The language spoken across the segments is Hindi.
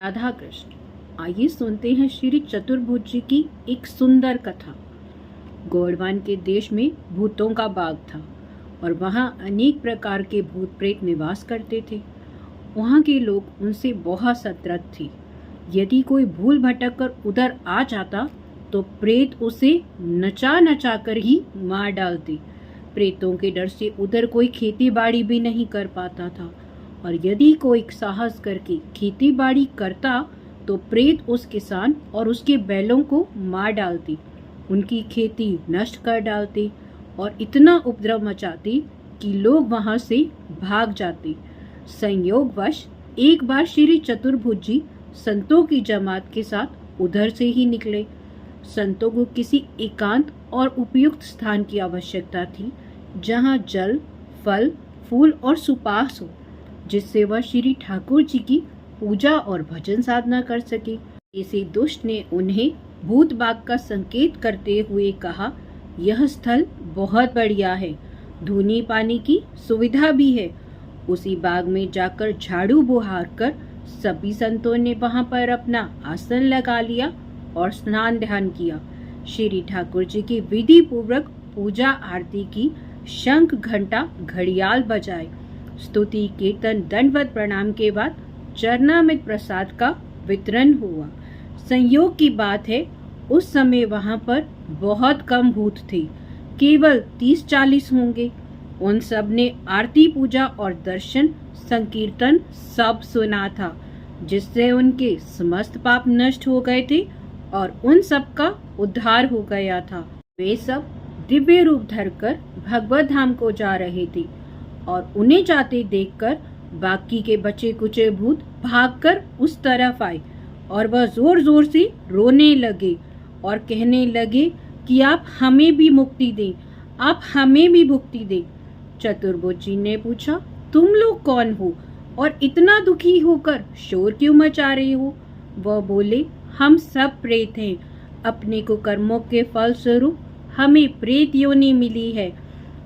राधा कृष्ण। आइए सुनते हैं श्री चतुर्भुज जी की एक सुंदर कथा। गोवर्धन के देश में भूतों का बाग था और वहाँ अनेक प्रकार के भूत प्रेत निवास करते थे। वहाँ के लोग उनसे बहुत सतर्क थे। यदि कोई भूल भटक कर उधर आ जाता तो प्रेत उसे नचा नचा कर ही मार डालते। प्रेतों के डर से उधर कोई खेती बाड़ी भी नहीं कर पाता था और यदि कोई साहस करके खेती बाड़ी करता तो प्रेत उस किसान और उसके बैलों को मार डालते, उनकी खेती नष्ट कर डालते और इतना उपद्रव मचाते कि लोग वहां से भाग जाते। संयोगवश एक बार श्री चतुर्भुज जी संतों की जमात के साथ उधर से ही निकले। संतों को किसी एकांत और उपयुक्त स्थान की आवश्यकता थी जहां जल, फल, फूल और सुपास हो, जिससे वह श्री ठाकुर जी की पूजा और भजन साधना कर सके। इसी दुष्ट ने उन्हें भूत बाग का संकेत करते हुए कहा, यह स्थल बहुत बढ़िया है, धूनी पानी की सुविधा भी है। उसी बाग में जाकर झाड़ू बुहार कर सभी संतों ने वहां पर अपना आसन लगा लिया और स्नान ध्यान किया। श्री ठाकुर जी की विधि पूर्वक पूजा आरती की, शंख घंटा घड़ियाल बजाए, स्तुति कीर्तन दंडवत प्रणाम के बाद चरणामृत प्रसाद का वितरण हुआ। संयोग की बात है, उस समय वहां पर बहुत कम भूत थे, केवल 30-40 होंगे। उन सब ने आरती पूजा और दर्शन संकीर्तन सब सुना था, जिससे उनके समस्त पाप नष्ट हो गए थे और उन सब का उद्धार हो गया था। वे सब दिव्य रूप धरकर भगवत धाम को जा रहे थे और उन्हें जाते देखकर बाकी के बचे कुचे भूत भागकर उस तरफ आए और वह जोर जोर से रोने लगे और कहने लगे कि आप हमें भी मुक्ति दें, आप हमें भी मुक्ति दें। चतुर्भुज जी ने पूछा, तुम लोग कौन हो और इतना दुखी होकर शोर क्यों मचा रहे हो? वह बोले, हम सब प्रेत हैं, अपने को कर्मों के फल स्वरूप हमें प्रेत योनि मिली है।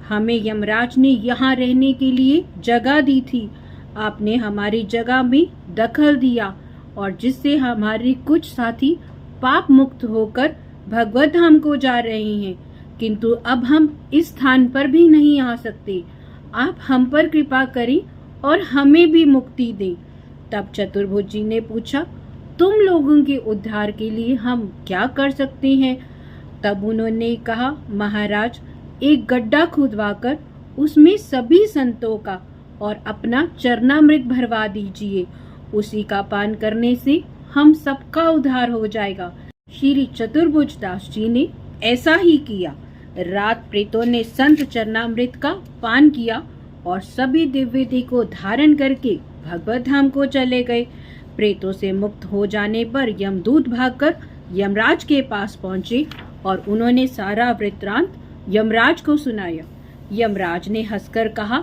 हमें यमराज ने यहाँ रहने के लिए जगह दी थी। आपने हमारी जगह में दखल दिया और जिससे हमारे कुछ साथी पाप मुक्त होकर भगवत धाम को जा रहे हैं, किंतु अब हम इस स्थान पर भी नहीं आ सकते। आप हम पर कृपा करें और हमें भी मुक्ति दें। तब चतुर्भुज जी ने पूछा, तुम लोगों के उद्धार के लिए हम क्या कर सकते हैं? तब उन्होंने कहा, महाराज, एक गड्ढा खुदवाकर उसमें सभी संतों का और अपना चरणामृत भरवा दीजिए। उसी का पान करने से हम सबका उद्धार हो जाएगा। श्री चतुर्भुज दास जी ने ऐसा ही किया। रात प्रेतों ने संत चरणामृत का पान किया और सभी दिव्यति को धारण करके भगवत धाम को चले गए। प्रेतों से मुक्त हो जाने पर यमदूत भागकर यमराज के पास पहुंचे और उन्होंने सारा वृत्तांत यमराज को सुनाया। यमराज ने हंसकर कहा,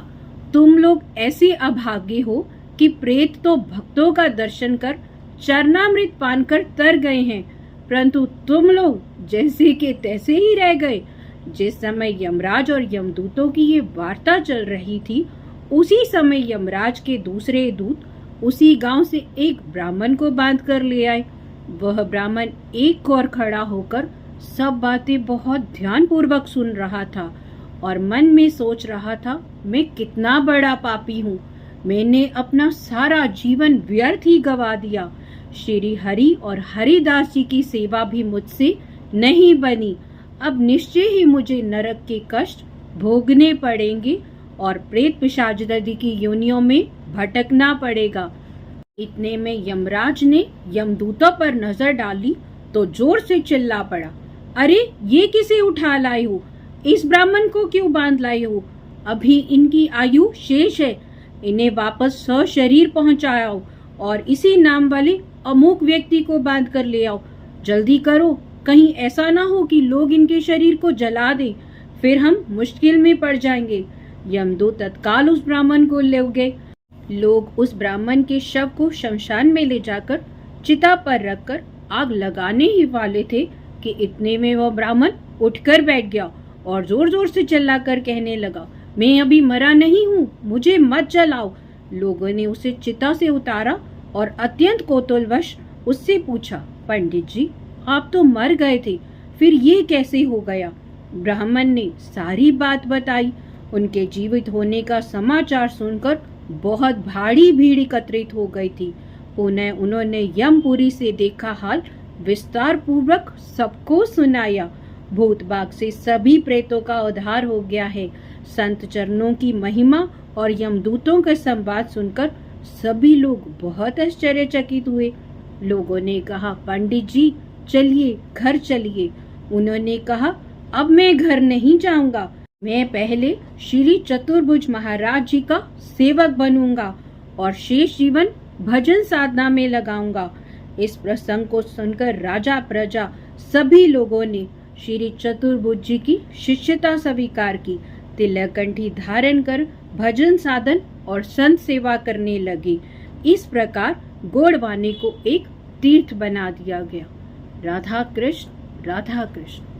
तुम लोग ऐसे अभागे हो कि प्रेत तो भक्तों का दर्शन कर चरणामृत पान कर तर गए हैं, परंतु तुम लोग जैसे के तैसे ही रह गए। जिस समय यमराज और यमदूतों की ये वार्ता चल रही थी, उसी समय यमराज के दूसरे दूत उसी गांव से एक ब्राह्मण को बांध कर ले आए। वह ब्राह्मण एक ओर खड़ा होकर सब बातें बहुत ध्यान पूर्वक सुन रहा था और मन में सोच रहा था, मैं कितना बड़ा पापी हूँ, मैंने अपना सारा जीवन व्यर्थ ही गवा दिया। श्री हरि और हरिदास जी की सेवा भी मुझसे नहीं बनी। अब निश्चय ही मुझे नरक के कष्ट भोगने पड़ेंगे और प्रेत पिशाचादि की योनियों में भटकना पड़ेगा। इतने में यमराज ने यमदूतों पर नजर डाली तो जोर से चिल्ला पड़ा, अरे ये किसे उठा लाए हो? इस ब्राह्मण को क्यों बांध लाए हो? अभी इनकी आयु शेष है, इन्हें वापस सशरीर पहुंचाओ और इसी नाम वाले अमुक व्यक्ति को बांध कर ले आओ। जल्दी करो, कहीं ऐसा ना हो कि लोग इनके शरीर को जला दें, फिर हम मुश्किल में पड़ जाएंगे। यमदूत तत्काल उस ब्राह्मण को ले गए। लोग उस ब्राह्मण के शव को शमशान में ले जाकर चिता पर रखकर आग लगाने ही वाले थे कि इतने में वह ब्राह्मण उठकर बैठ गया और जोर जोर से चिल्लाकर कहने लगा, मैं अभी मरा नहीं हूँ, मुझे मत जलाओ। लोगों ने उसे चिता से उतारा और अत्यंत कौतूहलवश उससे पूछा, पंडित जी, आप तो मर गए थे, फिर ये कैसे हो गया? ब्राह्मण ने सारी बात बताई। उनके जीवित होने का समाचार सुनकर बहुत भारी भीड़ एकत्रित हो गई थी। पुनः उन्होंने यमपुरी से देखा हाल विस्तार पूर्वक सबको सुनाया। भूतबाग से सभी प्रेतों का उद्धार हो गया है। संत चरणों की महिमा और यमदूतों का संवाद सुनकर सभी लोग बहुत आश्चर्यचकित हुए। लोगों ने कहा, पंडित जी चलिए, घर चलिए। उन्होंने कहा, अब मैं घर नहीं जाऊंगा, मैं पहले श्री चतुर्भुज महाराज जी का सेवक बनूंगा और शेष जीवन भजन साधना में लगाऊंगा। इस प्रसंग को सुनकर राजा प्रजा सभी लोगों ने श्री चतुर्भुज जी की शिष्यता स्वीकार की। तिलकंठी धारण कर भजन साधन और संत सेवा करने लगे। इस प्रकार गोड़वाने को एक तीर्थ बना दिया गया। राधा कृष्ण, राधा कृष्ण।